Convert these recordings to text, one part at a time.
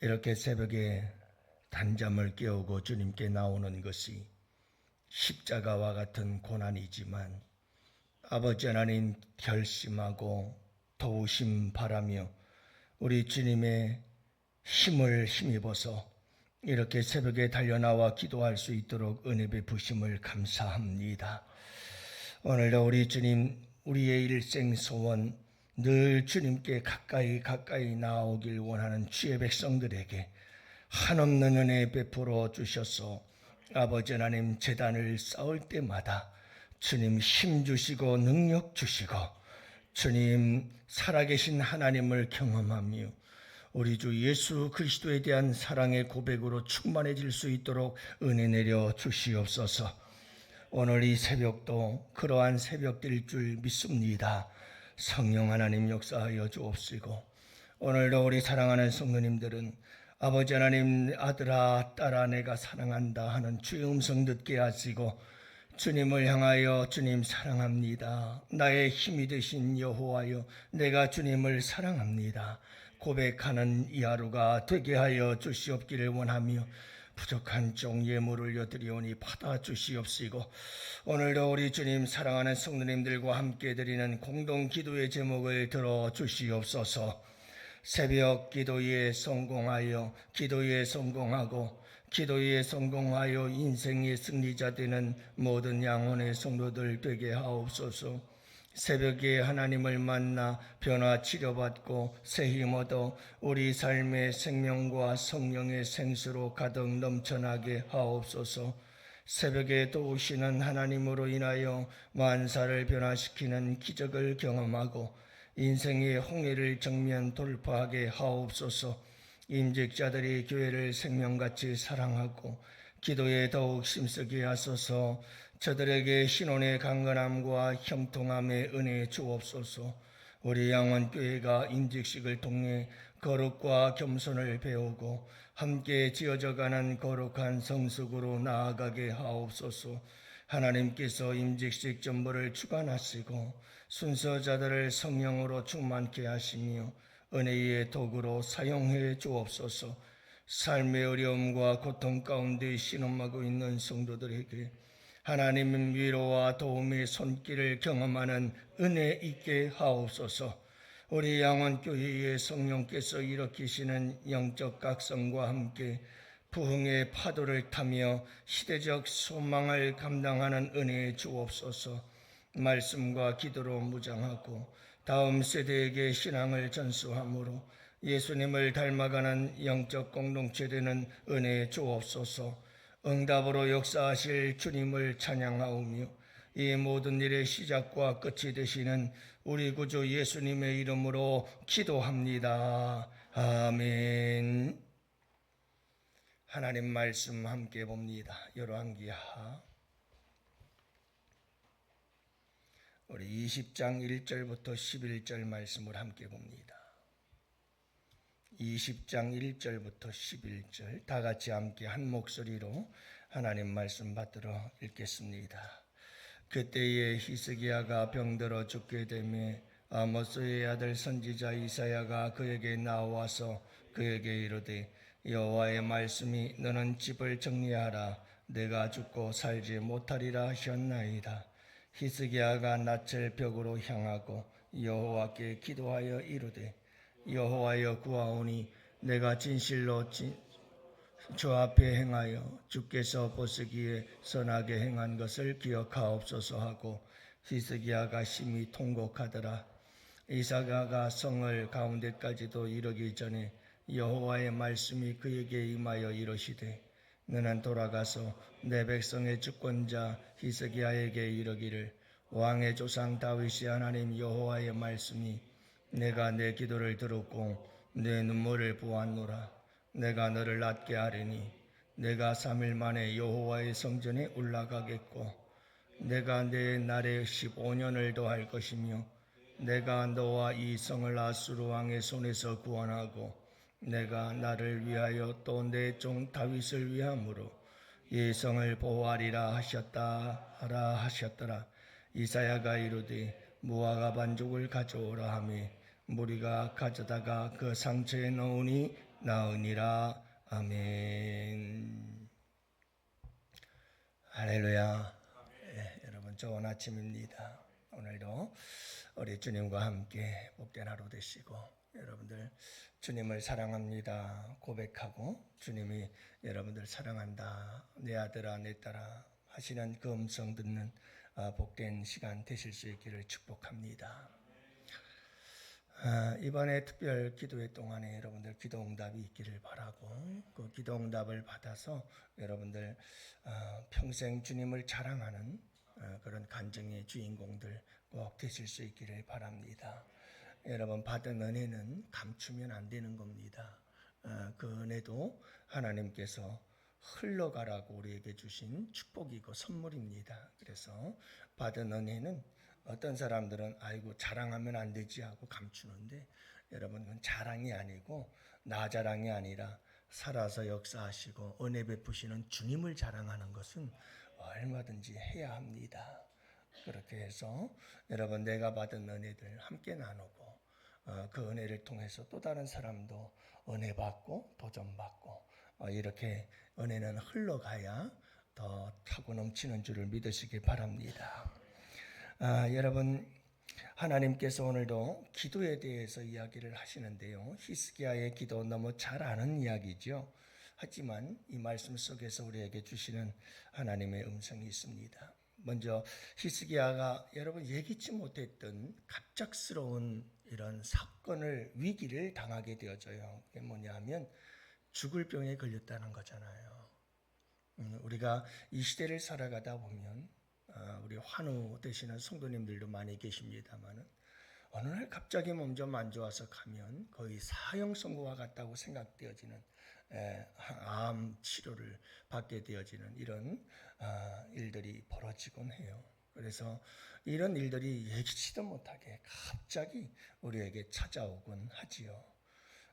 이렇게 새벽에 단잠을 깨우고 주님께 나오는 것이 십자가와 같은 고난이지만 아버지 하나님 결심하고 도우심 바라며 우리 주님의 힘을 힘입어서 이렇게 새벽에 달려나와 기도할 수 있도록 은혜 베푸심을 감사합니다. 오늘도 우리 주님, 우리의 일생 소원 늘 주님께 가까이 나오길 원하는 주의 백성들에게 한없는 은혜 베풀어 주셔서 아버지 하나님 제단을 쌓을 때마다 주님 힘 주시고 능력 주시고 주님 살아계신 하나님을 경험하며 우리 주 예수 그리스도에 대한 사랑의 고백으로 충만해질 수 있도록 은혜 내려 주시옵소서. 오늘 이 새벽도 그러한 새벽일 줄 믿습니다. 성령 하나님 역사하여 주옵시고 오늘도 우리 사랑하는 성도님들은 아버지 하나님 아들아 딸아 내가 사랑한다 하는 주의 음성 듣게 하시고 주님을 향하여 주님 사랑합니다. 나의 힘이 되신 여호와여 내가 주님을 사랑합니다. 고백하는 이 하루가 되게 하여 주시옵기를 원하며 부족한 종 예물 올려드리오니 받아주시옵시고 오늘도 우리 주님 사랑하는 성도님들과 함께 드리는 공동 기도의 제목을 들어주시옵소서. 새벽 기도에 성공하여 기도에 성공하고 기도에 성공하여 인생의 승리자 되는 모든 양혼의 성도들 되게 하옵소서. 새벽에 하나님을 만나 변화 치료받고 새 힘 얻어 우리 삶의 생명과 성령의 생수로 가득 넘쳐나게 하옵소서. 새벽에 도우시는 하나님으로 인하여 만사를 변화시키는 기적을 경험하고 인생의 홍해를 정면 돌파하게 하옵소서. 임직자들이 교회를 생명같이 사랑하고 기도에 더욱 힘쓰게 하소서. 저들에게 신혼의 강건함과 형통함의 은혜 주옵소서. 우리 양원교회가 임직식을 통해 거룩과 겸손을 배우고 함께 지어져가는 거룩한 성숙으로 나아가게 하옵소서. 하나님께서 임직식 전부를 주관하시고 순서자들을 성령으로 충만케 하시며 은혜의 도구로 사용해 주옵소서. 삶의 어려움과 고통 가운데 신음하고 있는 성도들에게 하나님의 위로와 도움의 손길을 경험하는 은혜 있게 하옵소서. 우리 양원교회의 성령께서 일으키시는 영적 각성과 함께 부흥의 파도를 타며 시대적 소망을 감당하는 은혜 주옵소서. 말씀과 기도로 무장하고 다음 세대에게 신앙을 전수함으로 예수님을 닮아가는 영적 공동체 되는 은혜 주옵소서. 응답으로 역사하실 주님을 찬양하오며 이 모든 일의 시작과 끝이 되시는 우리 구주 예수님의 이름으로 기도합니다. 아멘. 하나님 말씀 함께 봅니다. 열왕기하 우리 20장 1절부터 11절 말씀을 함께 봅니다. 20장 1절부터 11절 다 같이 함께 한 목소리로 하나님 말씀 받들어 읽겠습니다. 그때에 히스기야가 병들어 죽게 되매 아모스의 아들 선지자 이사야가 그에게 나와서 그에게 이르되 여호와의 말씀이 너는 집을 정리하라 내가 죽고 살지 못하리라 하셨나이다. 히스기야가 낯을 벽으로 향하고 여호와께 기도하여 이르되 여호와여 구하오니 내가 진실로 주 앞에 행하여 주께서 보시기에 선하게 행한 것을 기억하옵소서 하고 히스기야가 심히 통곡하더라. 이사야가 성을 가운데까지도 이르기 전에 여호와의 말씀이 그에게 임하여 이르시되 너는 돌아가서 내 백성의 주권자 히스기야에게 이르기를 왕의 조상 다윗이 하나님 여호와의 말씀이 내가 내 기도를 들었고 내 눈물을 보았노라. 내가 너를 낫게 하리니 내가 3일 만에 여호와의 성전에 올라가겠고 내가 내 날에 15년을 더할 것이며 내가 너와 이 성을 아수르 왕의 손에서 구원하고 내가 나를 위하여 또 내 종 다윗을 위함으로 이 성을 보호하리라 하셨더라. 이사야가 이르되 무화과 반죽을 가져오라 하매 무리가 가져다가 그 상처에 넣으니 나으니라. 아멘. 할렐루야. 여러분 좋은 아침입니다. 오늘도 우리 주님과 함께 복된 하루 되시고, 여러분들 주님을 사랑합니다 고백하고 주님이 여러분들 사랑한다, 내 아들아 내 딸아 하시는 그 음성 듣는 복된 시간 되실 수 있기를 축복합니다. 이번에 특별 기도회 동안에 여러분들 기도 응답이 있기를 바라고, 그 기도 응답을 받아서 여러분들 평생 주님을 자랑하는 그런 간증의 주인공들 꼭 되실 수 있기를 바랍니다. 여러분 받은 은혜는 감추면 안 되는 겁니다. 그 은혜도 하나님께서 흘러가라고 우리에게 주신 축복이고 선물입니다. 그래서 받은 은혜는 어떤 사람들은 아이고 자랑하면 안 되지 하고 감추는데, 여러분 그건 자랑이 아니고 나 자랑이 아니라 살아서 역사하시고 은혜 베푸시는 주님을 자랑하는 것은 얼마든지 해야 합니다. 그렇게 해서 여러분 내가 받은 은혜들 함께 나누고, 그 은혜를 통해서 또 다른 사람도 은혜 받고 도전 받고, 이렇게 은혜는 흘러가야 더 타고 넘치는 줄을 믿으시기 바랍니다. 여러분 하나님께서 오늘도 기도에 대해서 이야기를 하시는데요, 히스기야의 기도 너무 잘 아는 이야기죠. 하지만 이 말씀 속에서 우리에게 주시는 하나님의 음성이 있습니다. 먼저 히스기야가 여러분 예기치 못했던 갑작스러운 이런 사건을, 위기를 당하게 되어져요. 그게 뭐냐면 죽을 병에 걸렸다는 거잖아요. 우리가 이 시대를 살아가다 보면 우리 환우 되시는 성도님들도 많이 계십니다만, 어느 날 갑자기 몸 좀 안 좋아서 가면 거의 사형 선고와 같다고 생각되어지는, 암 치료를 받게 되어지는 이런 일들이 벌어지곤 해요. 그래서 이런 일들이 예기치도 못하게 갑자기 우리에게 찾아오곤 하지요.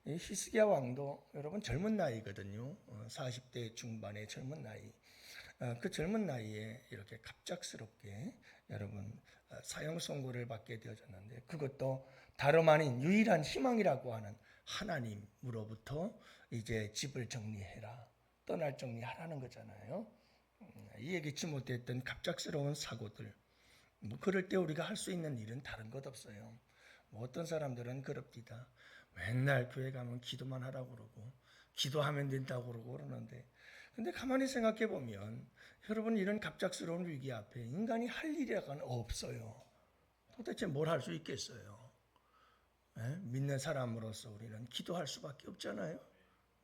이 히스기야 왕도 여러분 젊은 나이거든요. 40대 중반의 젊은 나이. 그 젊은 나이에 이렇게 갑작스럽게 여러분 사형 선고를 받게 되어졌는데, 그것도 다름 아닌 유일한 희망이라고 하는 하나님으로부터 이제 집을 정리해라, 떠날 정리하라는 거잖아요. 예기치 못했던 갑작스러운 사고들, 그럴 때 우리가 할 수 있는 일은 다른 것 없어요. 어떤 사람들은 그럽니다. 맨날 교회 가면 기도만 하라고 그러고 기도하면 된다고 그러는데, 근데 가만히 생각해 보면 여러분 이런 갑작스러운 위기 앞에 인간이 할 일이라고는 없어요. 도대체 뭘 할 수 있겠어요? 믿는 사람으로서 우리는 기도할 수밖에 없잖아요.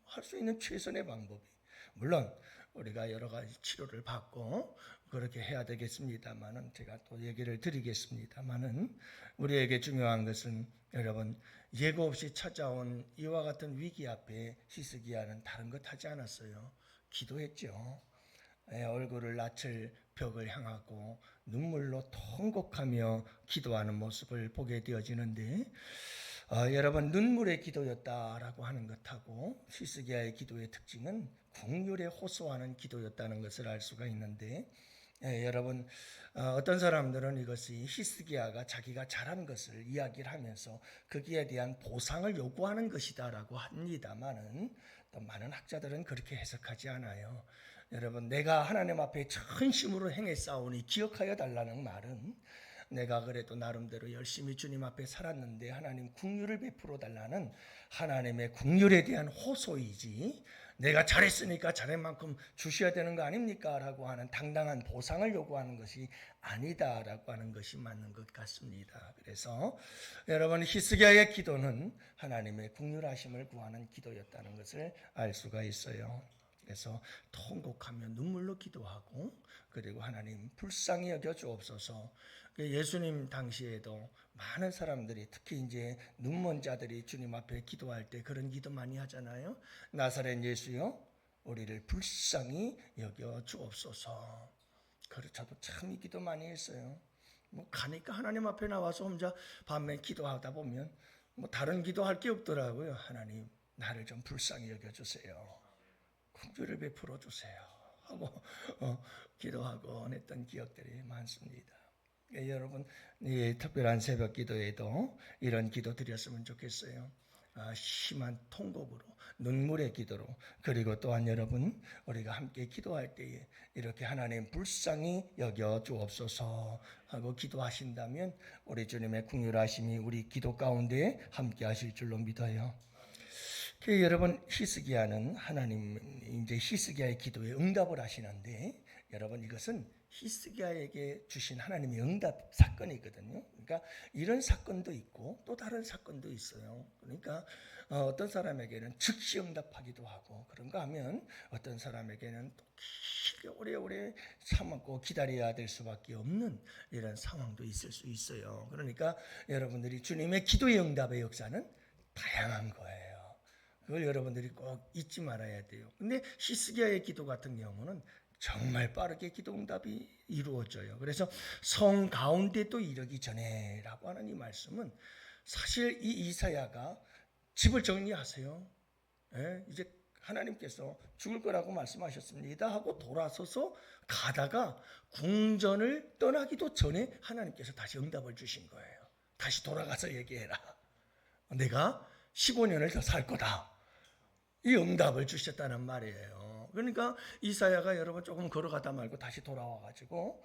할 수 있는 최선의 방법이, 물론 우리가 여러 가지 치료를 받고 그렇게 해야 되겠습니다만은, 제가 또 얘기를 드리겠습니다만은, 우리에게 중요한 것은 여러분 예고 없이 찾아온 이와 같은 위기 앞에 히스기야는 다른 것 하지 않았어요. 기도했죠. 얼굴을 낯을 벽을 향하고 눈물로 통곡하며 기도하는 모습을 보게 되어지는데, 여러분 눈물의 기도였다라고 하는 것하고 히스기야의 기도의 특징은 국률에 호소하는 기도였다는 것을 알 수가 있는데, 여러분 어떤 사람들은 이것이 히스기야가 자기가 잘한 것을 이야기를 하면서 거기에 대한 보상을 요구하는 것이다라고 합니다만은, 또 많은 학자들은 그렇게 해석하지 않아요. 여러분 내가 하나님 앞에 전심으로 행했사오니 기억하여 달라는 말은, 내가 그래도 나름대로 열심히 주님 앞에 살았는데 하나님 긍휼을 베풀어 달라는 하나님의 긍휼에 대한 호소이지, 내가 잘했으니까 잘한 만큼 주셔야 되는 거 아닙니까? 라고 하는 당당한 보상을 요구하는 것이 아니다라고 하는 것이 맞는 것 같습니다. 그래서 여러분 히스기야의 기도는 하나님의 긍휼하심을 구하는 기도였다는 것을 알 수가 있어요. 그래서 통곡하며 눈물로 기도하고, 그리고 하나님 불쌍히 여겨 주옵소서. 예수님 당시에도 많은 사람들이, 특히 이제 눈먼 자들이 주님 앞에 기도할 때 그런 기도 많이 하잖아요. 나사렛 예수여 우리를 불쌍히 여겨 주옵소서. 그래 저도 참 이 기도 많이 했어요. 가니까 하나님 앞에 나와서 혼자 밤에 기도하다 보면 다른 기도할 게 없더라고요. 하나님 나를 좀 불쌍히 여겨 주세요. 긍휼을 베풀어 주세요 하고 기도하고 했던 기억들이 많습니다. 여러분 특별한 새벽 기도에도 이런 기도 드렸으면 좋겠어요. 심한 통곡으로 눈물의 기도로 그리고 또한 여러분 우리가 함께 기도할 때에 이렇게 하나님 불쌍히 여겨 주옵소서 하고 기도하신다면 우리 주님의 긍휼하심이 우리 기도 가운데 함께 하실 줄로 믿어요. 여러분 히스기야는 하나님 이제 히스기야의 기도에 응답을 하시는데 여러분 이것은 히스기야에게 주신 하나님의 응답 사건이거든요. 그러니까 이런 사건도 있고 또 다른 사건도 있어요. 그러니까 어떤 사람에게는 즉시 응답하기도 하고 그런가 하면 어떤 사람에게는 또 길게 오래오래 참고 기다려야 될 수밖에 없는 이런 상황도 있을 수 있어요. 그러니까 여러분들이 주님의 기도의 응답의 역사는 다양한 거예요. 그걸 여러분들이 꼭 잊지 말아야 돼요. 근데 히스기야의 기도 같은 경우는 정말 빠르게 기도 응답이 이루어져요. 그래서 성 가운데도 이르기 전에라고 하는 이 말씀은 사실 이 이사야가 집을 정리하세요. 이제 하나님께서 죽을 거라고 말씀하셨습니다 하고 돌아서서 가다가 궁전을 떠나기도 전에 하나님께서 다시 응답을 주신 거예요. 다시 돌아가서 얘기해라. 내가 15년을 더 살 거다. 이 응답을 주셨다는 말이에요. 그러니까 이사야가 여러분 조금 걸어가다 말고 다시 돌아와가지고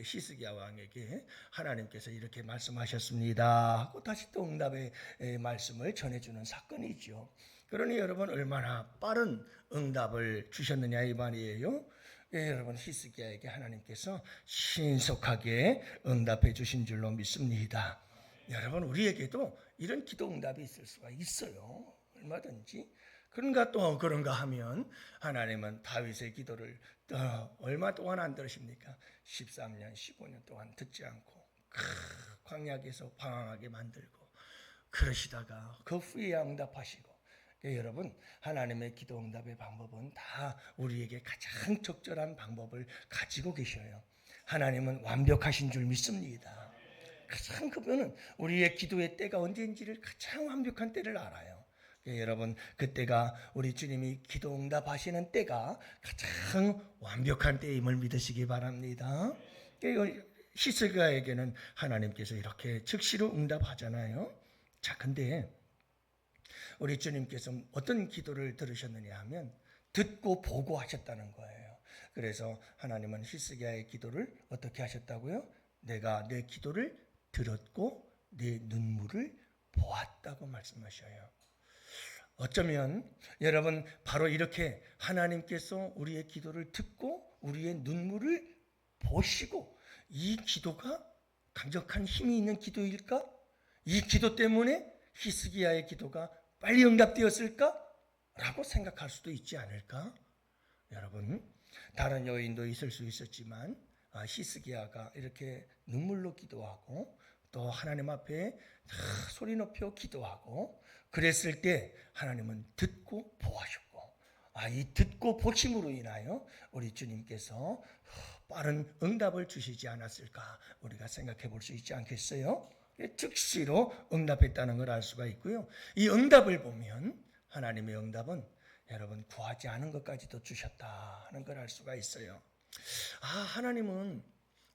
히스기야 왕에게 하나님께서 이렇게 말씀하셨습니다 하고 다시 또 응답의 말씀을 전해주는 사건이죠. 그러니 여러분 얼마나 빠른 응답을 주셨느냐 이 말이에요. 여러분 히스기야에게 하나님께서 신속하게 응답해 주신 줄로 믿습니다. 여러분 우리에게도 이런 기도 응답이 있을 수가 있어요. 얼마든지. 그런가 하면 하나님은 다윗의 기도를 얼마 동안 안 들으십니까? 13년 15년 동안 듣지 않고 광야에서 방황하게 만들고 그러시다가 그 후에 응답하시고. 여러분 하나님의 기도 응답의 방법은 다 우리에게 가장 적절한 방법을 가지고 계셔요. 하나님은 완벽하신 줄 믿습니다. 가장 그분은 우리의 기도의 때가 언제인지를 가장 완벽한 때를 알아요. 여러분 그때가 우리 주님이 기도 응답하시는 때가 가장 완벽한 때임을 믿으시기 바랍니다. 히스기야에게는 하나님께서 이렇게 즉시로 응답하잖아요. 자, 근데 우리 주님께서 어떤 기도를 들으셨느냐 하면 듣고 보고 하셨다는 거예요. 그래서 하나님은 히스기야의 기도를 어떻게 하셨다고요? 내가 내 기도를 들었고 내 눈물을 보았다고 말씀하셔요. 어쩌면 여러분 바로 이렇게 하나님께서 우리의 기도를 듣고 우리의 눈물을 보시고 이 기도가 강력한 힘이 있는 기도일까? 이 기도 때문에 히스기야의 기도가 빨리 응답되었을까? 라고 생각할 수도 있지 않을까? 여러분 다른 요인도 있을 수 있었지만 히스기야가 이렇게 눈물로 기도하고 또 하나님 앞에 소리 높여 기도하고 그랬을 때 하나님은 듣고 보하셨고 이 듣고 보심으로 인하여 우리 주님께서 빠른 응답을 주시지 않았을까 우리가 생각해 볼 수 있지 않겠어요? 즉시로 응답했다는 걸 알 수가 있고요. 이 응답을 보면 하나님의 응답은 여러분 구하지 않은 것까지도 주셨다는 걸 알 수가 있어요. 하나님은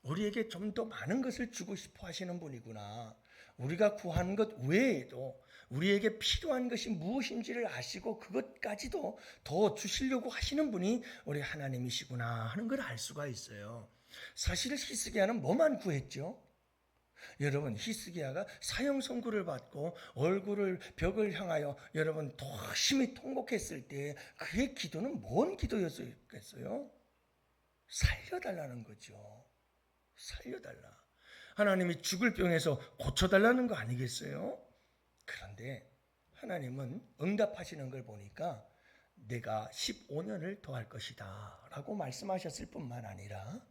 우리에게 좀 더 많은 것을 주고 싶어 하시는 분이구나. 우리가 구하는 것 외에도 우리에게 필요한 것이 무엇인지를 아시고 그것까지도 더 주시려고 하시는 분이 우리 하나님이시구나 하는 걸 알 수가 있어요. 사실 히스기야는 뭐만 구했죠? 여러분 히스기야가 사형 선고를 받고 얼굴을 벽을 향하여 여러분 심히 통곡했을 때 그의 기도는 뭔 기도였겠어요? 살려달라는 거죠. 살려달라. 하나님이 죽을 병에서 고쳐달라는 거 아니겠어요? 그런데 하나님은 응답하시는 걸 보니까 내가 15년을 더 할 것이다 라고 말씀하셨을 뿐만 아니라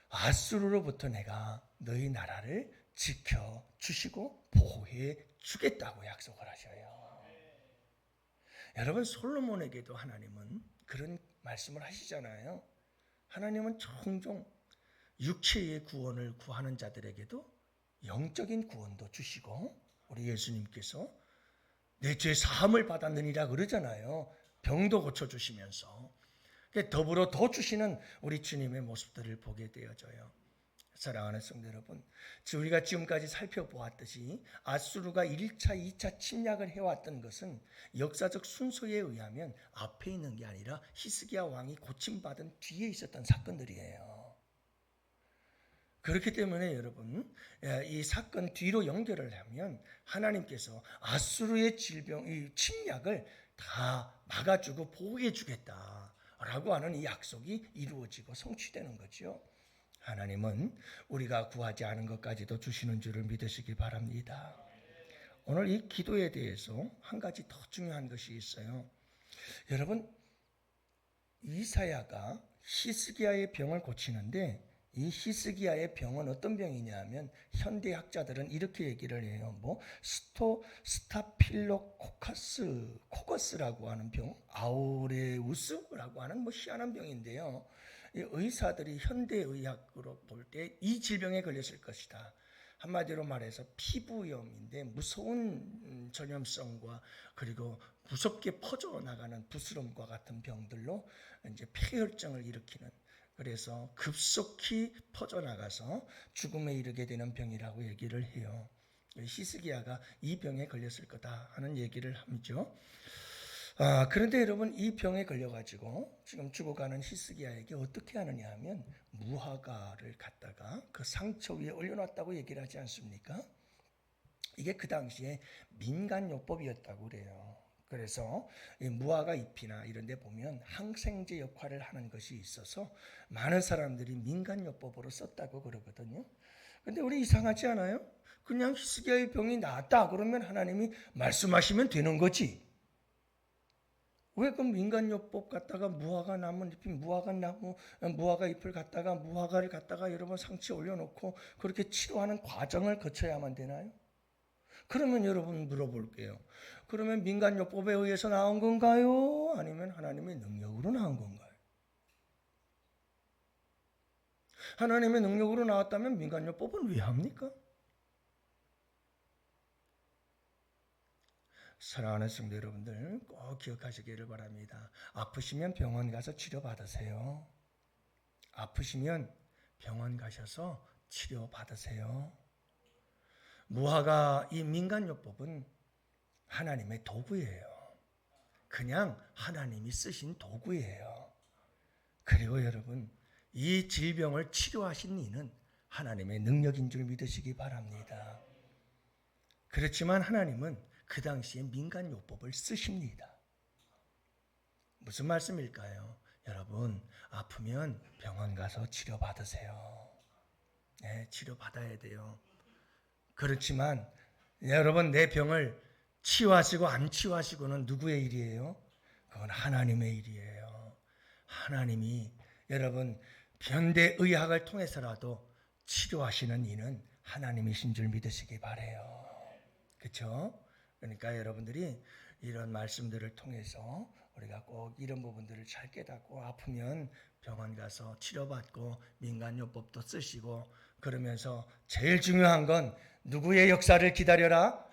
아수르로부터 내가 너희 나라를 지켜주시고 보호해 주겠다고 약속을 하셔요. 여러분 솔로몬에게도 하나님은 그런 말씀을 하시잖아요. 하나님은 종종 육체의 구원을 구하는 자들에게도 영적인 구원도 주시고 우리 예수님께서 내 죄 사함을 받았느니라 그러잖아요. 병도 고쳐주시면서 더불어 더 주시는 우리 주님의 모습들을 보게 되어져요. 사랑하는 성도 여러분, 우리가 지금까지 살펴보았듯이 아수르가 1차, 2차 침략을 해왔던 것은 역사적 순서에 의하면 앞에 있는 게 아니라 히스기야 왕이 고침받은 뒤에 있었던 사건들이에요. 그렇기 때문에 여러분, 이 사건 뒤로 연결을 하면 하나님께서 아수르의 이 침략을 다 막아주고 보호해주겠다라고 하는 이 약속이 이루어지고 성취되는 거죠. 하나님은 우리가 구하지 않은 것까지도 주시는 줄을 믿으시기 바랍니다. 오늘 이 기도에 대해서 한 가지 더 중요한 것이 있어요. 여러분, 이사야가 히스기야의 병을 고치는데 이 히스기야의 병은 어떤 병이냐 하면 현대학자들은 이렇게 얘기를 해요. 스타필로코커스라고 하는 병, 아우레우스라고 하는 희한한 병인데요. 이 의사들이 현대의학으로 볼 때 이 질병에 걸렸을 것이다. 한마디로 말해서 피부염인데 무서운 전염성과 그리고 무섭게 퍼져나가는 부스럼과 같은 병들로 이제 폐혈증을 일으키는, 그래서 급속히 퍼져나가서 죽음에 이르게 되는 병이라고 얘기를 해요. 히스기야가 이 병에 걸렸을 거다 하는 얘기를 하죠. 그런데 여러분, 이 병에 걸려가지고 지금 죽어가는 히스기야에게 어떻게 하느냐 하면 무화과를 갖다가 그 상처 위에 올려놨다고 얘기를 하지 않습니까? 이게 그 당시에 민간요법이었다고 그래요. 그래서 이 무화과 잎이나 이런 데 보면 항생제 역할을 하는 것이 있어서 많은 사람들이 민간요법으로 썼다고 그러거든요. 근데 우리 이상하지 않아요? 그냥 히스기야의 병이 나았다 그러면 하나님이 말씀하시면 되는 거지. 왜 그 민간요법 갖다가 무화과 나무 잎이 무화과 잎을 갖다가 무화과를 갖다가 여러분 상처에 올려놓고 그렇게 치료하는 과정을 거쳐야만 되나요? 그러면 여러분 물어볼게요. 그러면 민간요법에 의해서 나온 건가요? 아니면 하나님의 능력으로 나온 건가요? 하나님의 능력으로 나왔다면 민간요법은 왜 합니까? 사랑하는 성도 여러분들, 꼭 기억하시기를 바랍니다. 아프시면 병원 가서 치료받으세요. 아프시면 병원 가셔서 치료받으세요. 무화과 이 민간요법은 하나님의 도구예요. 그냥 하나님이 쓰신 도구예요. 그리고 여러분, 이 질병을 치료하신 이는 하나님의 능력인 줄 믿으시기 바랍니다. 그렇지만 하나님은 그 당시에 민간요법을 쓰십니다. 무슨 말씀일까요? 여러분, 아프면 병원 가서 치료받으세요. 네, 치료받아야 돼요. 그렇지만 여러분, 내 병을 치유하시고 안 치유하시고는 누구의 일이에요? 그건 하나님의 일이에요. 하나님이 여러분 현대의학을 통해서라도 치료하시는 이는 하나님이신 줄 믿으시기 바라요. 그렇죠? 그러니까 여러분들이 이런 말씀들을 통해서 우리가 꼭 이런 부분들을 잘 깨닫고 아프면 병원 가서 치료받고 민간요법도 쓰시고, 그러면서 제일 중요한 건 누구의 역사를 기다려라?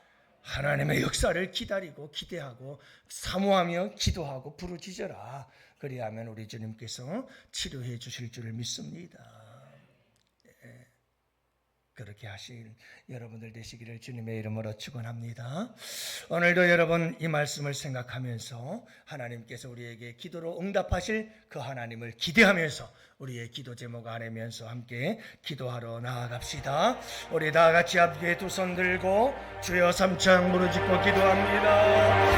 하나님의 역사를 기다리고 기대하고 사모하며 기도하고 부르짖어라. 그리하면 우리 주님께서 치료해 주실 줄 믿습니다. 그렇게 하실 여러분들 되시기를 주님의 이름으로 축원합니다. 오늘도 여러분 이 말씀을 생각하면서 하나님께서 우리에게 기도로 응답하실 그 하나님을 기대하면서 우리의 기도 제목 아뢰면서 함께 기도하러 나아갑시다. 우리 다 같이 앞에 두 손 들고 주여 삼창 무릎 짚고 기도합니다.